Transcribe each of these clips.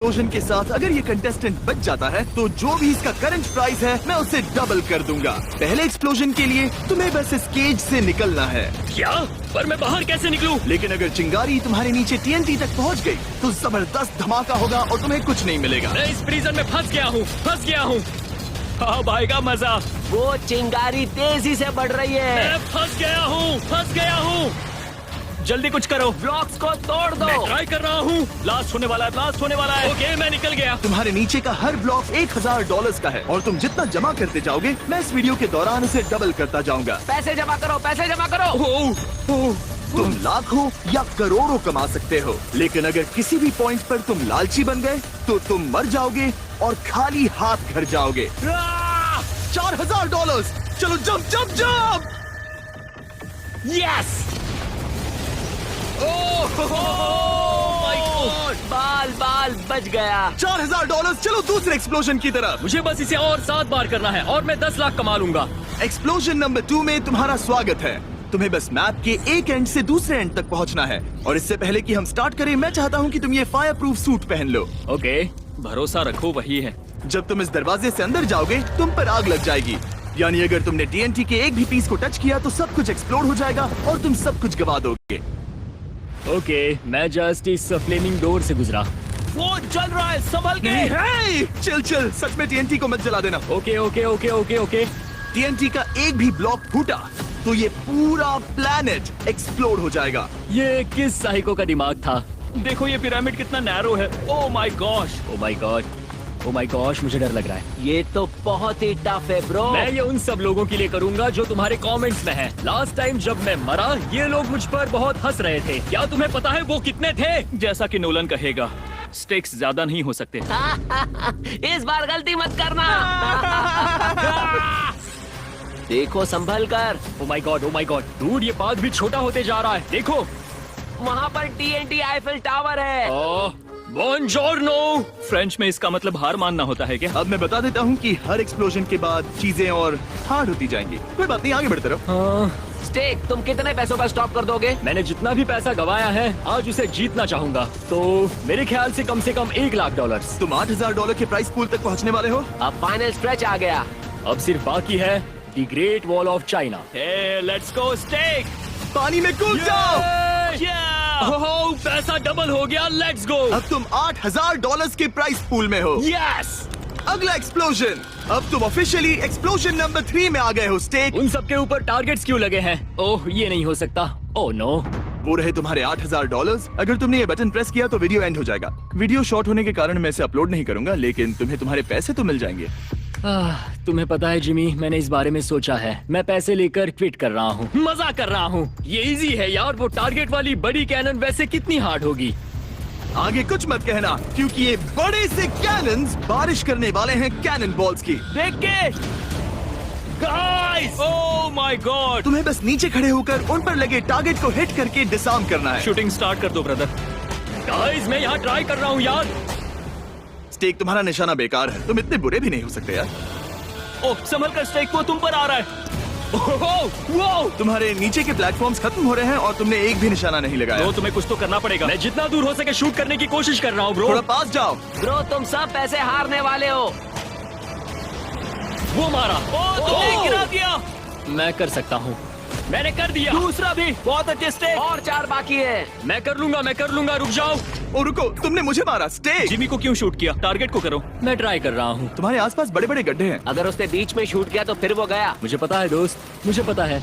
Explosion के साथ अगर ये कंटेस्टेंट बच जाता है तो जो भी इसका करंट प्राइस है मैं उसे डबल कर दूंगा। पहले एक्सप्लोजन के लिए तुम्हें बस इस केज से निकलना है। क्या? पर मैं बाहर कैसे निकलूं? लेकिन अगर चिंगारी तुम्हारे नीचे TNT तक पहुंच गई तो जबरदस्त धमाका होगा और तुम्हें कुछ नहीं मिलेगा। मैं इस प्रिजन में फंस गया हूँ। अब आएगा मजा। वो चिंगारी तेजी से बढ़ रही है। मैं फंस गया हूँ। जल्दी कुछ करो। ब्लॉक्स को तोड़ दो। मैं ट्राई कर रहा हूँ। ब्लास्ट होने वाला है। ओके, मैं निकल गया। तुम्हारे नीचे का हर ब्लॉक $1000 का है और तुम जितना जमा करते जाओगे मैं इस वीडियो के दौरान उसे डबल करता जाऊंगा। पैसे जमा करो। तुम लाखों या करोड़ों कमा सकते हो, लेकिन अगर किसी भी पॉइंट पर तुम लालची बन गए तो तुम मर जाओगे और खाली हाथ घर जाओगे। $4000। चलो जंप। यस। बाल बच गया। $4000। चलो दूसरे एक्सप्लोजन की तरफ। मुझे बस इसे और 7 बार करना है और मैं 10 लाख कमा लूंगा। एक्सप्लोजन नंबर 2 में तुम्हारा स्वागत है। तुम्हें बस मैप के एक एंड से दूसरे एंड तक पहुंचना है और इससे पहले कि हम स्टार्ट करें मैं चाहता हूं कि तुम ये फायर प्रूफ सूट पहन लो। ओके, भरोसा रखो, वही है। जब तुम इस दरवाजे से अंदर जाओगे तुम पर आग लग जाएगी, यानी अगर तुमने TNT के एक भी पीस को टच किया तो सब कुछ एक्सप्लोड हो जाएगा और तुम सब कुछ गवा दोगे। ओके, मैं जस्ट इस फ्लेमिंग डोर से गुजरा। वो चल रहा है, संभल के। चिल, सच में TNT को मत जला देना। ओके। TNT का एक भी ब्लॉक फूटा तो ये पूरा प्लैनेट एक्सप्लोड हो जाएगा। ये किस साइको का दिमाग था? देखो ये पिरामिड कितना नैरो है। ओह माय गॉश, मुझे डर लग रहा है। ये तो बहुत ही टफ है ब्रो। मैं ये उन सब लोगों के लिए करूंगा जो तुम्हारे कमेंट्स में हैं। लास्ट टाइम जब मैं मरा ये लोग मुझ पर बहुत हंस रहे थे। क्या तुम्हें पता है वो कितने थे? जैसा कि नोलन कहेगा, स्टेक्स ज्यादा नहीं हो सकते। इस बार गलती मत करना। देखो संभल कर। ओह माय गॉड, डूड ये पाथ भी छोटा होते जा रहा है। देखो वहाँ पर TNT आईफिल टावर है। बुongiorno। फ्रेंच में इसका मतलब हार मानना होता है क्या? अब मैं बता देता हूँ कि हर एक्सप्लोजन के बाद चीजें और हार्ड होती जाएंगी। कोई बात नहीं, आगे बढ़ते रहो। स्टेक, तुम कितने पैसों पर स्टॉप कर दोगे? मैंने जितना भी पैसा गवाया है आज उसे जीतना चाहूंगा, तो मेरे ख्याल से कम $1 लाख। तुम $8000 के प्राइस पूल तक पहुँचने वाले हो। अब फाइनल स्ट्रेच आ गया। अब सिर्फ बाकी है the great wall of China. Let's go stake. पानी में कूद जाओ। ओह, पैसा डबल हो गया। Let's go. अब तुम $8000 के प्राइस पूल में हो। यस। अगला एक्सप्लोजन। अब तुम ऑफिशियली एक्सप्लोजन नंबर 3 में आ गए हो स्टेक। उन सबके ऊपर टारगेट्स क्यों लगे हैं? ओह, ये नहीं हो सकता। Oh no. वो रहे तुम्हारे $8000। अगर तुमने ये बटन प्रेस किया तो वीडियो एंड हो जाएगा। वीडियो शॉर्ट होने के कारण मैं इसे अपलोड नहीं करूंगा, लेकिन तुम्हें तुम्हारे पैसे तो मिल जाएंगे। तुम्हें पता है जिमी, मैंने इस बारे में सोचा है। मैं पैसे लेकर क्विट कर रहा हूँ, मजा कर रहा हूँ। ये इजी है यार। वो टारगेट वाली बड़ी कैनन वैसे कितनी हार्ड होगी? आगे कुछ मत कहना, क्योंकि ये बड़े से कैनन्स बारिश करने वाले हैं कैनन बॉल्स की। देख के गाइस, ओह माय गॉड। तुम्हें बस नीचे खड़े होकर उन पर लगे टारगेट को हिट करके डिसआर्म करना है। शूटिंग स्टार्ट कर दो ब्रदर। गाइस, मैं यहाँ ट्राई कर रहा हूँ यार। स्टेक, तुम्हारा निशाना बेकार है। तुम इतने बुरे भी नहीं हो सकते यार। ओह, संभल कर स्टेक, वो तुम पर आ रहा है। ओह, तुम्हारे नीचे के प्लेटफॉर्म्स खत्म हो रहे हैं और तुमने एक भी निशाना नहीं लगाया। तो तुम्हें कुछ तो करना पड़ेगा। मैं जितना दूर हो सके शूट करने की कोशिश कर रहा हूँ ब्रो। थोड़ा पास जाओ। ब्रो, तुम सब पैसे हारने वाले हो। वो मारा। तुमने गिरा दिया। मैं कर सकता हूँ। मैंने कर दिया। दूसरा भी। बहुत अच्छे स्टेक। और 4 बाकी है। मैं कर लूंगा। रुक जाओ। ओ रुको, तुमने मुझे मारा। स्टेक, जिमी को क्यों शूट किया? टारगेट को करो। मैं ट्राई कर रहा हूँ। तुम्हारे आसपास बड़े बड़े गड्ढे हैं। अगर उसने बीच में शूट किया तो फिर वो गया। मुझे पता है दोस्त, मुझे पता है।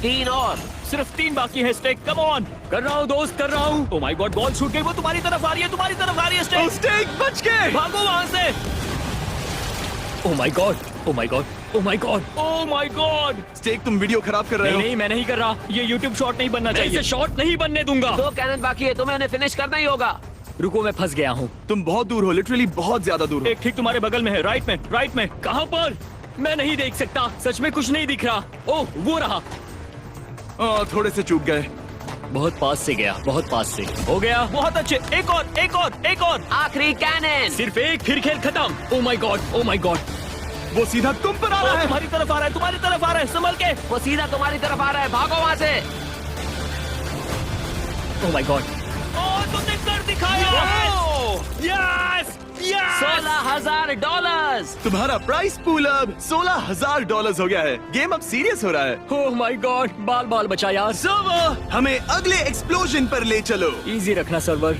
3 और। सिर्फ 3 बाकी है स्टेक। Come on. कर रहा हूँ दोस्त, कर रहा हूँ। ओह माय गॉड, बॉल छूट गई। वो तुम्हारी तरफ आ रही है, स्टेक। स्टेक बच गए। भागो वहाँ से। ओह माय गॉड। स्टेक, तुम वीडियो खराब कर रहे हो। नहीं, मैं नहीं कर रहा। ये YouTube शॉट नहीं बनना चाहिए। इसे शॉट नहीं बनने दूंगा। 2 कैनन बाकी है, तुम्हें उन्हें फिनिश करना ही होगा। रुको, मैं फंस गया हूँ। तुम बहुत दूर हो, लिटरली बहुत ज्यादा दूर हो। एक ठीक तुम्हारे बगल में है। राइट में। कहाँ पर? मैं नहीं देख सकता। सच में कुछ नहीं दिख रहा। ओह, वो रहा। थोड़े से चूक गए। बहुत पास से गया, बहुत पास से। हो गया। बहुत अच्छे। एक और। आखिरी कैनन। सिर्फ एक, फिर खेल खत्म। ओह माय गॉड। वो सीधा तुम पर आ रहा है। तुम्हारी तरफ आ रहा है। संभल के। वो सीधा तुम्हारी तरफ आ रहा है, भागो वहाँ से। ओह माय गॉड। तुमने कर दिखाया। यस। $16,000। तुम्हारा प्राइस पूल अब $16,000 हो गया है। गेम अब सीरियस हो रहा है। ओह माय गॉड, बाल बाल बचा यार। सर्वर, हमें अगले एक्सप्लोजन पर ले चलो। इजी रखना सर्वर।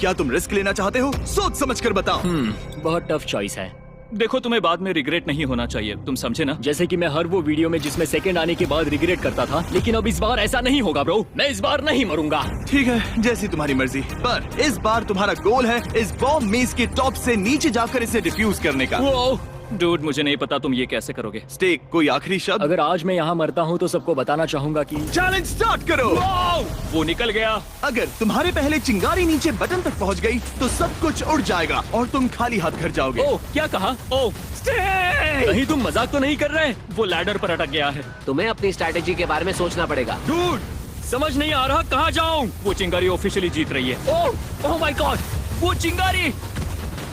क्या तुम रिस्क लेना चाहते हो? सोच समझ कर बताओ। बहुत टफ चॉइस है। देखो, तुम्हें बाद में रिग्रेट नहीं होना चाहिए, तुम समझे ना? जैसे कि मैं हर वो वीडियो में जिसमें सेकंड आने के बाद रिग्रेट करता था, लेकिन अब इस बार ऐसा नहीं होगा ब्रो। मैं इस बार नहीं मरूंगा। ठीक है, जैसी तुम्हारी मर्जी। पर इस बार तुम्हारा गोल है इस बॉम्ब मेज के टॉप से नीचे जाकर इसे डिफ्यूज करने का। वो डूड, मुझे नहीं पता तुम ये कैसे करोगे। स्टेक, कोई आखिरी शब्द? अगर आज मैं यहाँ मरता हूँ तो सबको बताना चाहूंगा कि चैलेंज स्टार्ट करो। वो निकल गया। अगर तुम्हारे पहले चिंगारी नीचे बटन तक पहुंच गई तो सब कुछ उड़ जाएगा और तुम खाली हाथ घर जाओगे। ओह क्या कहा? ओह नहीं, तुम मजाक तो नहीं कर रहे? वो लैडर पर अटक गया है। तुम्हें अपनी स्ट्रैटेजी के बारे में सोचना पड़ेगा। डूड समझ नहीं आ रहा कहाँ जाऊँ। वो चिंगारी ऑफिशियली जीत रही है। ओह माय गॉड, वो चिंगारी।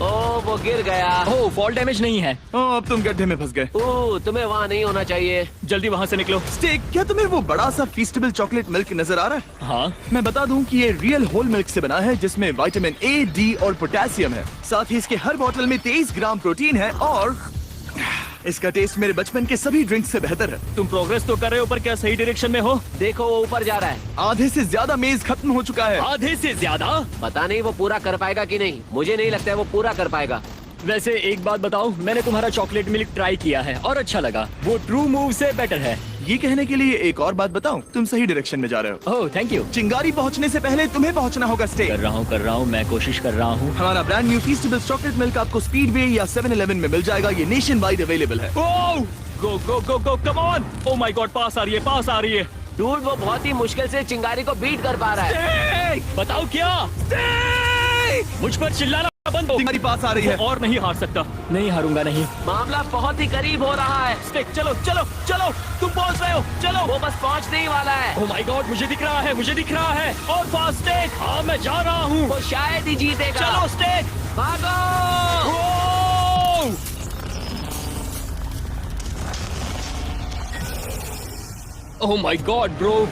ओह, वो गिर गया। ओह फॉल डैमेज नहीं है। ओह, अब तुम गड्ढे में फंस गए। ओह, तुम्हें वहाँ नहीं होना चाहिए। जल्दी वहाँ से निकलो। स्टेक, क्या तुम्हें वो बड़ा सा फीस्टेबल चॉकलेट मिल्क नजर आ रहा है? हाँ मैं बता दूं कि ये रियल होल मिल्क से बना है, जिसमें विटामिन ए, डी और पोटेशियम है। साथ ही इसके हर बोतल में 23 ग्राम प्रोटीन है और इसका टेस्ट मेरे बचपन के सभी ड्रिंक से बेहतर है। तुम प्रोग्रेस तो कर रहे हो, पर क्या सही डायरेक्शन में हो? देखो, वो ऊपर जा रहा है। आधे से ज्यादा मेज खत्म हो चुका है। आधे से ज्यादा। पता नहीं वो पूरा कर पाएगा कि नहीं। मुझे नहीं लगता है वो पूरा कर पाएगा। वैसे एक बात बताओ, मैंने तुम्हारा चॉकलेट मिल्क ट्राई किया है और अच्छा लगा। वो ट्रू मूव से बेटर है। ये कहने के लिए एक और बात बताऊं, तुम सही डायरेक्शन में जा रहे हो। Oh thank you. चिंगारी पहुंचने से पहले तुम्हें पहुंचना होगा स्टेक। कर रहा हूँ, मैं कोशिश कर रहा हूँ। हमारा ब्रांड न्यू फीस्टेबल चॉकलेट मिल्क आपको स्पीडवे या 7-Eleven में मिल जाएगा। ये नेशन वाइड अवेलेबल है। Oh go go go go, come on. Oh my god, पास आ रही है, पास आ रही है। डूड, वो बहुत ही मुश्किल से चिंगारी को बीट कर पा रहा है। बताओ क्या? मुझ पर चिल्लाना बंद हो। चिंगारी पास आ रही है। वो और नहीं हार सकता। नहीं हारूंगा नहीं। मामला बहुत ही करीब हो रहा है। स्टेक, चलो चलो चलो, तुम पहुंच रहे हो, चलो। वो बस पहुंचने ही वाला है। ओह माय गॉड, मुझे दिख रहा है, मुझे दिख रहा है। और फास्ट स्टेक। हाँ, मैं जा रहा हूँ। वो शायद ही जीतेगा। चलो स्टेक, भागो। ओह माय गॉड ब्रो,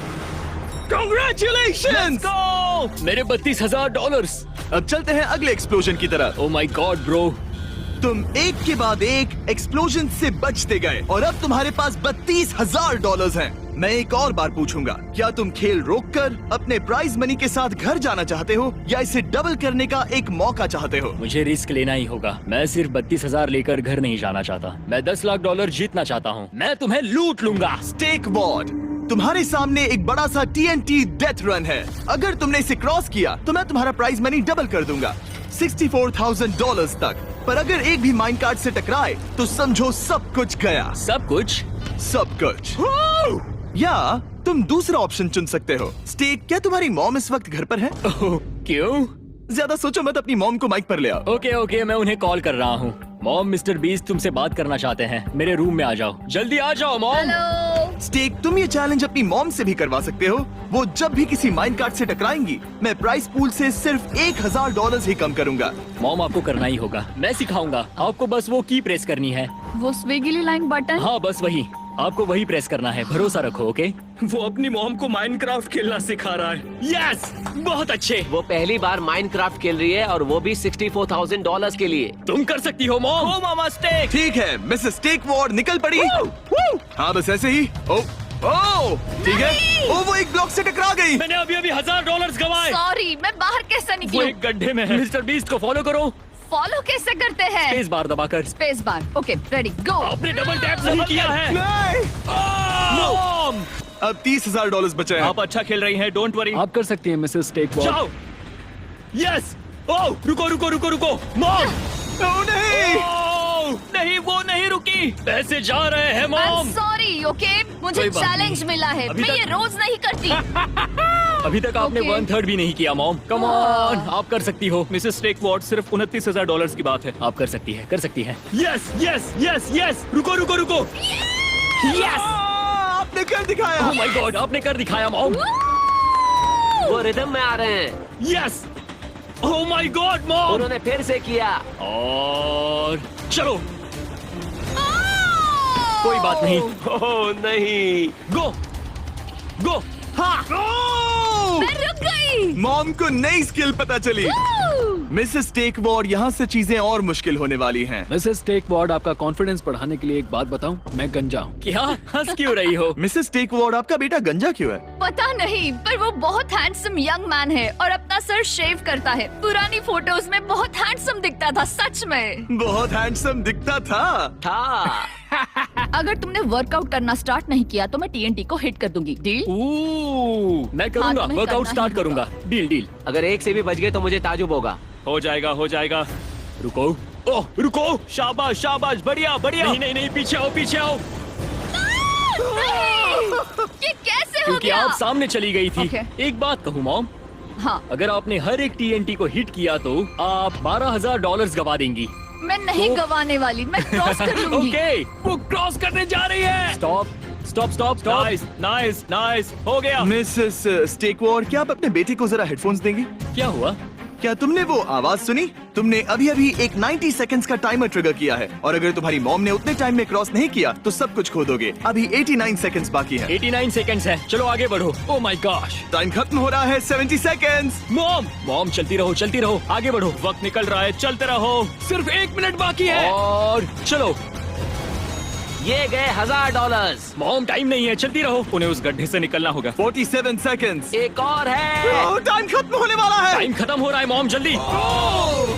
Congratulations! गो मेरे $32,000। अब चलते हैं अगले एक्सप्लोजन की तरफ। ओह माय गॉड ब्रो, तुम एक के बाद एक एक्सप्लोजन से बचते गए और अब तुम्हारे पास $32,000 हैं। मैं एक और बार पूछूंगा, क्या तुम खेल रोककर अपने प्राइज मनी के साथ घर जाना चाहते हो या इसे डबल करने का एक मौका चाहते हो? मुझे रिस्क लेना ही होगा। मैं सिर्फ 32,000 लेकर घर नहीं जाना चाहता। मैं $10 लाख जीतना चाहता हूँ। मैं तुम्हें लूट लूंगा। स्टेक वॉर्ड, तुम्हारे सामने एक बड़ा सा TNT डेथ रन है। अगर तुमने इसे क्रॉस किया तो मैं तुम्हारा प्राइज मनी डबल कर दूंगा, $64,000 तक। पर अगर एक भी माइंड कार्ड से टकराए तो समझो सब कुछ गया। सब कुछ? सब कुछ। या तुम दूसरा ऑप्शन चुन सकते हो। स्टेक, क्या तुम्हारी मॉम इस वक्त घर पर है? ओह, क्यों? ज्यादा सोचो मत, अपनी मॉम को माइक पर ले आओ। ओके, मैं उन्हें कॉल कर रहा हूँ। मॉम, मिस्टर बीस्ट तुमसे बात करना चाहते हैं। मेरे रूम में आ जाओ, जल्दी आ जाओ मॉम। स्टेक, तुम ये चैलेंज अपनी मॉम से भी करवा सकते हो। वो जब भी किसी माइंड कार्ड से टकराएंगी, मैं प्राइस पूल से सिर्फ $1,000 ही कम करूंगा। मॉम, आपको करना ही होगा, मैं सिखाऊंगा। आपको बस वो की प्रेस करनी है। वो स्विगिली लाइन बटन। हाँ बस वही, आपको वही प्रेस करना है। भरोसा रखो। ओके? वो अपनी मॉम को माइनक्राफ्ट खेलना सिखा रहा है। यस, बहुत अच्छे। वो पहली बार माइनक्राफ्ट खेल रही है और वो भी $64,000 के लिए। तुम कर सकती हो मॉम। ओ मामा स्टेक। ठीक है, मिसेस स्टेक वॉर्ड निकल पड़ी। हाँ बस ऐसे ही। ओ ठीक है। ओ वो एक ब्लॉक से टकरा गई। मैंने अभी $1,000 गवाए। सॉरी, मैं बाहर कैसे वो निकलूं? एक गड्ढे में है। मिस्टर बीस्ट को फॉलो करो। फॉलो कैसे करते हैं? स्पेस बार दबाकर। Space bar. ओके, रेडी, गो। आपने डबल टैप नहीं किया है। नहीं, मॉम, अब $30,000 बचे हैं। आप अच्छा खेल रही हैं, डोंट वरी। आप कर सकती हैं मिसेस स्टेक वॉर्ड। जाओ। यस। ओह, रुको रुको रुको रुको। मॉम। ओ नहीं, ओह, नहीं, वो नहीं रुकी। पैसे जा रहे हैं मॉम। सॉरी, ओके, मुझे कोई बात चैलेंज नहीं। मिला है। अभी मैं तक- ये रोज नहीं करती। अभी तक आपने Okay. 1/3 भी नहीं किया मॉम। कम ऑन, आप कर सकती हो। मिसेस स्टेक वॉर्ड, सिर्फ $29,000 की बात है। आप कर सकती है, कर सकती है। यस यस यस यस, रुको रुको रुको। यस, आपने कर दिखाया। ओह माय गॉड, आपने कर दिखाया मॉम। वो रिदम में आ रहे हैं। Yes. Oh my God mom. उन्होंने फिर से किया। और चलो, कोई बात नहीं। ओह नहीं। गो गो। हाँ। मैं रुक जीत गई। मॉम को नई स्किल पता चली। मिसेस टेक वार्ड, यहाँ से चीजें और मुश्किल होने वाली हैं। मिसेस टेक वार्ड, आपका कॉन्फिडेंस बढ़ाने के लिए एक बात बताऊं, मैं गंजा हूँ। क्या हंस क्यों रही हो? मिसेस टेक वार्ड, आपका बेटा गंजा क्यों है? पता नहीं, पर वो बहुत हैंडसम यंग मैन है और अपना सर शेव करता है। पुरानी फोटोज में बहुत हैंडसम दिखता था, सच में। बहुत हैंडसम दिखता था। अगर तुमने वर्कआउट करना स्टार्ट नहीं किया तो मैं TNT को हिट कर दूंगी। डील? मैं करूंगा, तुम्हें वर्कआउट करना स्टार्ट ही होगा। करूंगा। Deal deal. अगर एक से भी बच गए तो मुझे ताजुब होगा। हो जाएगा, हो जाएगा। रुको। ओह, रुको। शाबाश, शाबाश, बढ़िया, बढ़िया। नहीं नहीं नहीं, पीछे आओ, पीछे आओ। ये कैसे हो क्योंकि गया? आप सामने चली गई थी। Okay. एक बात कहूँ मॉम, हाँ, अगर आपने हर एक TNT को हिट किया तो आप $12,000 गवा देंगी। मैं नहीं गवाने वाली, मैं क्रॉस कर लूंगी। ओके, वो क्रॉस करने जा रही है। Stop stop stop stop. Nice, nice, nice, हो गया। मिसेस टेक वार्ड, क्या आप अपने बेटे को जरा हेडफोन्स देंगी? क्या हुआ? क्या तुमने वो आवाज सुनी? तुमने अभी अभी एक 90 सेकंड्स का टाइमर ट्रिगर किया है और अगर तुम्हारी मॉम ने उतने टाइम में क्रॉस नहीं किया तो सब कुछ खो दोगे। अभी 89 सेकंड्स बाकी है। 89 सेकंड्स है, चलो आगे बढ़ो। ओह माय गॉश, टाइम खत्म हो रहा है। 70 सेकंड्स। मॉम चलती रहो, आगे बढ़ो। वक्त निकल रहा है, चलते रहो। सिर्फ 1 मिनट बाकी है। और चलो। ये गए $1000। मॉम टाइम नहीं है, चलती रहो। उन्हें उस गड्ढे से निकलना होगा। 47 सेकंड्स। एक और है। टाइम खत्म होने वाला है। टाइम खत्म हो रहा है मॉम, जल्दी।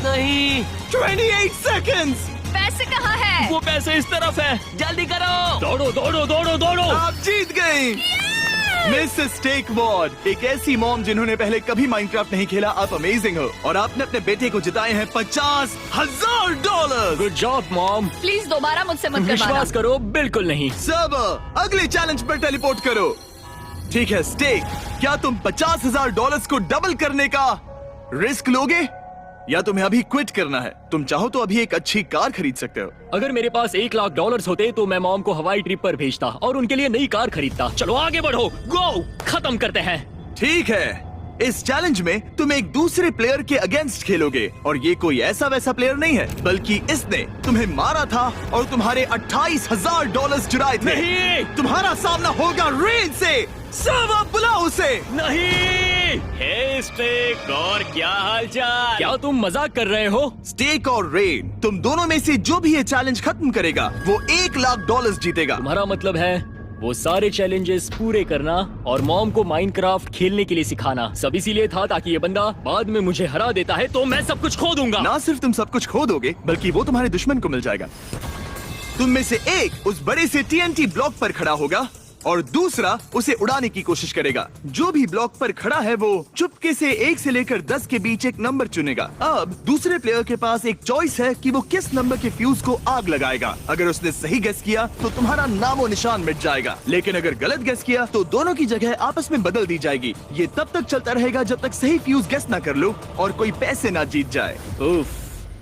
नहीं, 28 सेकंड्स। पैसे कहाँ है? वो पैसे इस तरफ है। जल्दी करो। दौड़ो दौड़ो दौड़ो दौड़ो। आप जीत गई। मिसेस टेक वार्ड, एक ऐसी मॉम जिन्होंने पहले कभी माइनक्राफ्ट नहीं खेला, आप अमेजिंग हो और आपने अपने बेटे को जिताए हैं $50,000। Good job mom. प्लीज दोबारा मुझसे मत करवाना। विश्वास करो, बिल्कुल नहीं। सब अगले चैलेंज पर टेलीपोर्ट करो। ठीक है स्टेक, क्या तुम $50,000 को डबल करने का रिस्क लोगे या तुम्हें अभी क्विट करना है? तुम चाहो तो अभी एक अच्छी कार खरीद सकते हो। अगर मेरे पास $1,00,000 होते तो मैं मॉम को हवाई ट्रिप पर भेजता और उनके लिए नई कार खरीदता। चलो आगे बढ़ो, गो, खत्म करते हैं। ठीक है, इस चैलेंज में तुम एक दूसरे प्लेयर के अगेंस्ट खेलोगे और ये कोई ऐसा वैसा प्लेयर नहीं है, बल्कि इसने तुम्हें मारा था और तुम्हारे $28,000 चुराए थे। नहीं। तुम्हारा सामना होगा रेन से। सब बुलाओ उसे। नहीं। हे स्टेक, और क्या हालचाल? क्या तुम मजाक कर रहे हो? स्टेक और रेन, तुम दोनों में से जो भी ये चैलेंज खत्म करेगा वो $1,00,000 जीतेगा। तुम्हारा मतलब है वो सारे चैलेंजेस पूरे करना और मॉम को माइनक्राफ्ट खेलने के लिए सिखाना सब इसीलिए था ताकि ये बंदा बाद में मुझे हरा देता है तो मैं सब कुछ खो दूंगा। ना सिर्फ तुम सब कुछ खो दोगे बल्कि वो तुम्हारे दुश्मन को मिल जाएगा। तुम में से एक उस बड़े से TNT ब्लॉक पर खड़ा होगा और दूसरा उसे उड़ाने की कोशिश करेगा। जो भी ब्लॉक पर खड़ा है वो चुपके से 1 से लेकर 10 के बीच एक नंबर चुनेगा। अब दूसरे प्लेयर के पास एक चॉइस है कि वो किस नंबर के फ्यूज को आग लगाएगा। अगर उसने सही गेस किया तो तुम्हारा नामो निशान मिट जाएगा, लेकिन अगर गलत गेस किया तो दोनों की जगह आपस में बदल दी जाएगी। ये तब तक चलता रहेगा जब तक सही फ्यूज गेस ना कर लो और कोई पैसे ना जीत जाए। उफ,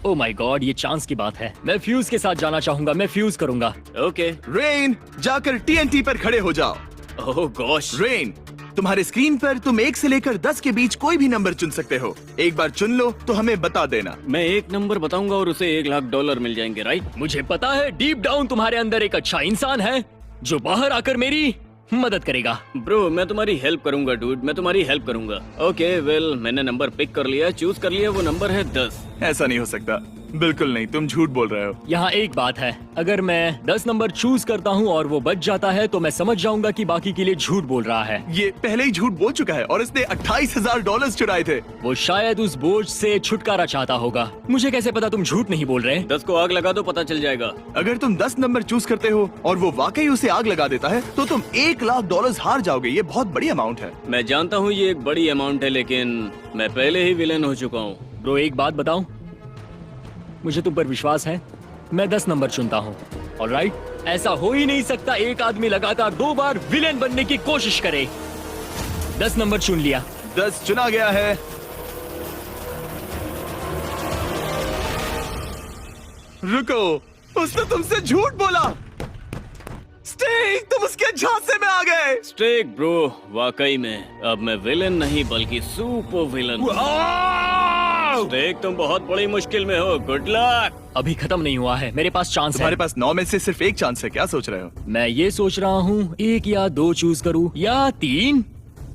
ओ माय गॉड, ये चांस की बात है। मैं फ्यूज के साथ जाना चाहूंगा, मैं फ्यूज करूंगा। ओके। रेन, जाकर TNT पर खड़े हो जाओ। ओह गॉश। रेन, तुम्हारे स्क्रीन पर तुम 1 से लेकर 10 के बीच कोई भी नंबर चुन सकते हो। एक बार चुन लो तो हमें बता देना। मैं एक नंबर बताऊंगा और उसे $1,00,000 मिल जाएंगे, राइट? मुझे पता है डीप डाउन तुम्हारे अंदर एक अच्छा इंसान है जो बाहर आकर मेरी मदद करेगा। ब्रो, मैं तुम्हारी हेल्प करूंगा डूड, मैं तुम्हारी हेल्प करूंगा। ओके, वेल, मैंने नंबर पिक कर लिया, चूज कर लिया, वो नंबर है 10। ऐसा नहीं हो सकता, बिल्कुल नहीं, तुम झूठ बोल रहे हो। यहाँ एक बात है, अगर मैं 10 नंबर चूज करता हूँ और वो बच जाता है तो मैं समझ जाऊंगा कि बाकी के लिए झूठ बोल रहा है। ये पहले ही झूठ बोल चुका है और इसने $28,000 चुराए थे। वो शायद उस बोझ से छुटकारा चाहता होगा। मुझे कैसे पता तुम झूठ नहीं बोल रहे? 10 को आग लगा दो, पता चल जाएगा। अगर तुम 10 नंबर चूज करते हो और वो वाकई उसे आग लगा देता है तो तुम $1,00,000 हार जाओगे। ये बहुत बड़ी अमाउंट है। मैं जानता हूँ ये एक बड़ी अमाउंट है, लेकिन मैं पहले ही विलेन हो चुका हूँ। ब्रो, एक बात बताऊं, मुझे तुम पर विश्वास है। मैं 10 नंबर चुनता हूँ। ऑलराइट, ऐसा हो ही नहीं सकता एक आदमी लगातार 2 बार विलेन बनने की कोशिश करे। 10 नंबर चुन लिया। 10 चुना गया है। रुको, उसने तुमसे झूठ बोला। स्टेक, तुम उसके झांसे में आ गए। स्टेक ब्रो, वाकई में अब मैं विलेन नहीं बल्कि सुपर विलेन। स्टेक, तुम बहुत बड़ी मुश्किल में हो। Good luck. अभी खत्म नहीं हुआ है, मेरे पास चांस है। तुम्हारे पास 9 में से सिर्फ एक चांस है। क्या सोच रहे हो? मैं ये सोच रहा हूँ 1 या 2 चूज करूँ या 3।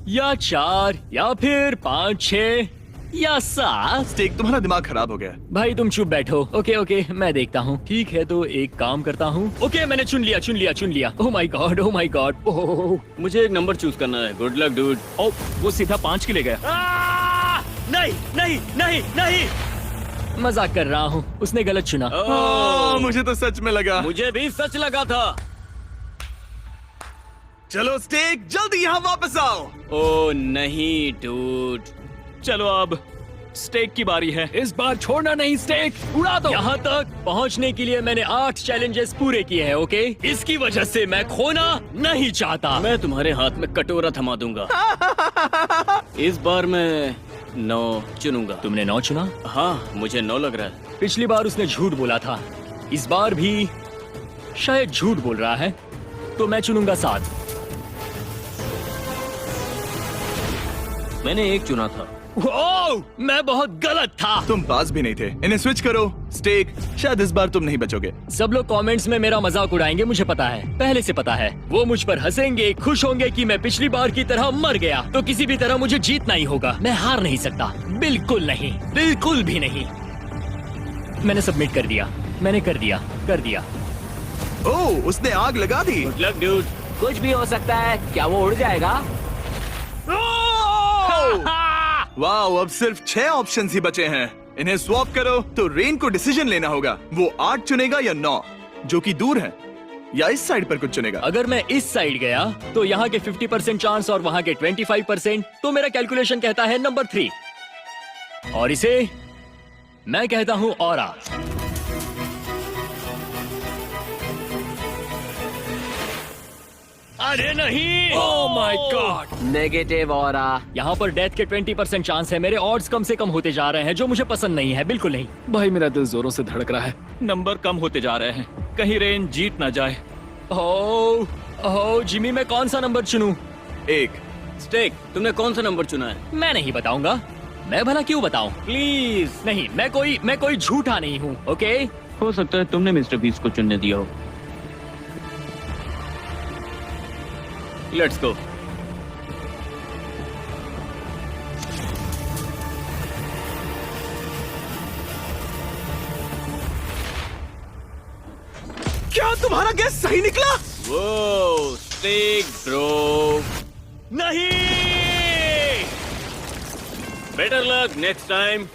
या 4 या फिर 5, 6 या 7। स्टेक, तुम्हारा दिमाग खराब हो गया। भाई तुम चुप बैठो। ओके ओके, मैं देखता हूँ। ठीक है, तो एक काम करता हूँ। ओके, मैंने चुन लिया। Oh my god, oh my god. Oh मुझे एक नंबर चूज करना है। Good luck dude. ओ, वो सीधा 5 के ले गया। नहीं नहीं नहीं नहीं, मजाक कर रहा हूँ। उसने गलत चुना। मुझे तो सच में लगा। मुझे भी सच लगा था। चलो स्टेक, जल्दी यहाँ वापस आओ। ओ नहीं डूड। चलो अब स्टेक की बारी है। इस बार छोड़ना नहीं स्टेक, उड़ा दो। यहाँ तक पहुँचने के लिए मैंने 8 चैलेंजेस पूरे किए हैं। ओके, इसकी वजह से मैं खोना नहीं चाहता। मैं तुम्हारे हाथ में कटोरा थमा दूंगा। इस बार मैं 9 चुनूंगा। तुमने 9 चुना? हाँ, मुझे 9 लग रहा है। पिछली बार उसने झूठ बोला था, इस बार भी शायद झूठ बोल रहा है, तो मैं चुनूंगा 7। मैंने 1 चुना था। ओह, मैं बहुत गलत था। तुम पास भी नहीं थे। इन्हें स्विच करो। स्टेक, शायद इस बार तुम नहीं बचोगे। सब लोग कमेंट्स में मेरा मजाक उड़ाएंगे, मुझे पता है, पहले से पता है। वो मुझ पर हंसेंगे, खुश होंगे कि मैं पिछली बार की तरह मर गया। तो किसी भी तरह मुझे जीतना ही होगा। मैं हार नहीं सकता, बिल्कुल नहीं, बिल्कुल भी नहीं। मैंने सबमिट कर दिया, मैंने कर दिया। ओह, उसने आग लगा दी। Good luck dude. कुछ भी हो सकता है। क्या वो उड़ जाएगा? वाह, अब सिर्फ 6 ऑप्शन ही बचे हैं। इन्हें स्वैप करो तो रेन को डिसीजन लेना होगा। वो 8 चुनेगा या 9, जो कि दूर है, या इस साइड पर कुछ चुनेगा। अगर मैं इस साइड गया तो यहाँ के 50% चांस और वहाँ के 25%, तो मेरा कैलकुलेशन कहता है नंबर 3, और इसे मैं कहता हूँ ऑरा। अरे नहीं, ओह माय गॉड। Negative aura. यहाँ पर डेथ के 20% चांस है। मेरे ऑड्स कम से कम होते जा रहे हैं, जो मुझे पसंद नहीं है, बिल्कुल नहीं। भाई मेरा दिल जोरों से धड़क रहा है। नंबर कम होते जा रहे हैं, कहीं रेन जीत ना जाए। ओह जिमी, मैं कौन सा नंबर चुनूं? 1। स्टेक, तुमने कौन सा नंबर चुना है? मैं नहीं बताऊंगा। मैं भला क्यों बताऊं? प्लीज। नहीं, मैं कोई झूठा नहीं हूँ। ओके, हो सकता है तुमने मिस्टर बीस्ट को चुनने दिया हो। Let's go. क्या तुम्हारा गैस सही निकला? वो स्टेक ब्रो। नहीं। Better luck next time.